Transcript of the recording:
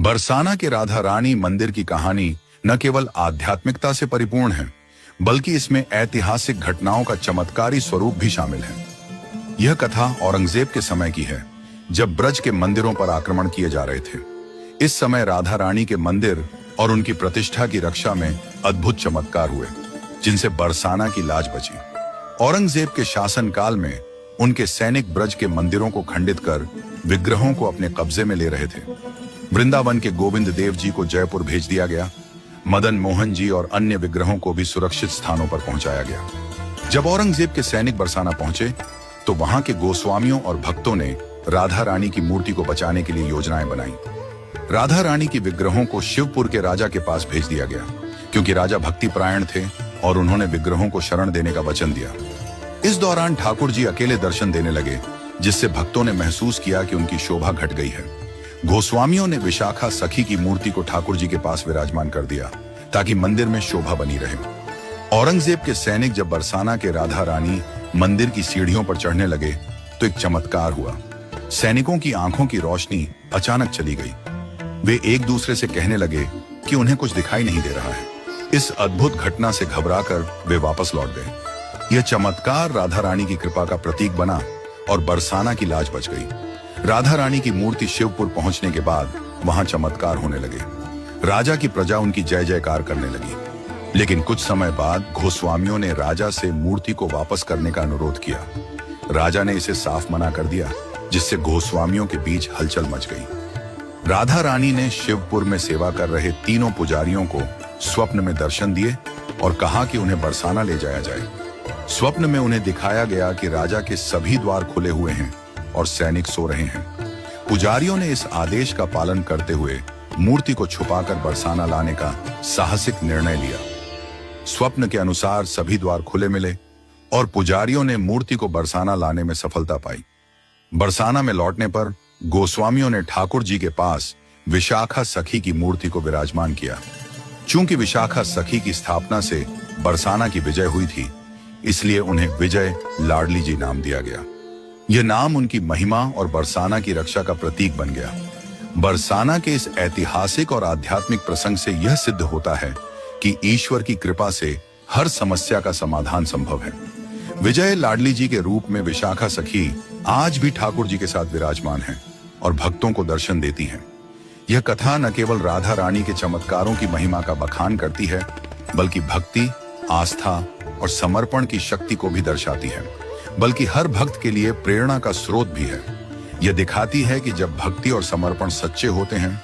बरसाना के राधा रानी मंदिर की कहानी न केवल आध्यात्मिकता से परिपूर्ण है, बल्कि इसमें ऐतिहासिक घटनाओं का चमत्कारी स्वरूप भी शामिल है। यह कथा औरंगजेब के समय की है, जब ब्रज के मंदिरों पर आक्रमण किए जा रहे थे। इस समय राधा रानी के मंदिर और उनकी प्रतिष्ठा की रक्षा में अद्भुत चमत्कार हुए, जिनसे बरसाना की लाज बची। औरंगजेब के शासनकाल में उनके सैनिक ब्रज के मंदिरों को खंडित कर विग्रहों को अपने कब्जे में ले रहे थे। वृंदावन के गोविंद देव जी को जयपुर भेज दिया गया। मदन मोहन जी और अन्य विग्रहों को भी सुरक्षित स्थानों पर पहुंचाया गया। जब औरंगजेब के सैनिक बरसाना पहुंचे तो वहां के गोस्वामियों और भक्तों ने राधा रानी की मूर्ति को बचाने के लिए योजनाएं बनाई। राधा रानी की विग्रहों को शिवपुर के राजा के पास भेज दिया गया, क्योंकि राजा भक्तिपरायण थे और उन्होंने विग्रहों को शरण देने का वचन दिया। इस दौरान ठाकुर जी अकेले दर्शन देने लगे, जिससे भक्तों ने महसूस किया कि उनकी शोभा घट गई है। गोस्वामियों ने विशाखा सखी की मूर्ति को ठाकुर जी के पास विराजमान कर दिया, ताकि मंदिर में शोभा बनी रहे। औरंगजेब के सैनिक जब बरसाना के राधा रानी मंदिर की सीढ़ियों पर चढ़ने लगे तो एक चमत्कार हुआ। सैनिकों की आंखों की रोशनी अचानक चली गई। वे एक दूसरे से कहने लगे कि उन्हें कुछ दिखाई नहीं दे रहा है। इस अद्भुत घटना से घबराकर वे वापस लौट गए। यह चमत्कार राधा रानी की कृपा का प्रतीक बना और बरसाना की लाज बच गई। राधा रानी की मूर्ति शिवपुर पहुंचने के बाद वहां चमत्कार होने लगे। राजा की प्रजा उनकी जय जयकार करने लगी। लेकिन कुछ समय बाद गोस्वामियों ने राजा से मूर्ति को वापस करने का अनुरोध किया। राजा ने इसे साफ मना कर दिया, जिससे गोस्वामियों के बीच हलचल मच गई। राधा रानी ने शिवपुर में सेवा कर रहे तीनों पुजारियों को स्वप्न में दर्शन दिए और कहा कि उन्हें बरसाना ले जाया जाए। स्वप्न में उन्हें दिखाया गया कि राजा के सभी द्वार खुले हुए हैं और सैनिक सो रहे हैं। पुजारियों ने इस आदेश का पालन करते हुए मूर्ति को छुपाकर बरसाना लाने का साहसिक निर्णय लिया। स्वप्न के अनुसार सभी द्वार खुले मिले और पुजारियों ने मूर्ति को बरसाना लाने में सफलता पाई। बरसाना में लौटने पर गोस्वामियों ने ठाकुर जी के पास विशाखा सखी की मूर्ति को विराजमान किया। चूंकि विशाखा सखी की स्थापना से बरसाना की विजय हुई थी, इसलिए उन्हें विजय लाडली जी नाम दिया गया। यह नाम उनकी महिमा और बरसाना की रक्षा का प्रतीक बन गया। बरसाना के इस ऐतिहासिक और आध्यात्मिक प्रसंग से यह सिद्ध होता है कि ईश्वर की कृपा से हर समस्या का समाधान संभव है। विजय लाडली जी के रूप में विशाखा सखी आज भी ठाकुर जी के साथ विराजमान है और भक्तों को दर्शन देती हैं। यह कथा न केवल राधा रानी के चमत्कारों की महिमा का बखान करती है, बल्कि भक्ति, आस्था और समर्पण की शक्ति को भी दर्शाती है, बल्कि हर भक्त के लिए प्रेरणा का स्रोत भी है। यह दिखाती है कि जब भक्ति और समर्पण सच्चे होते हैं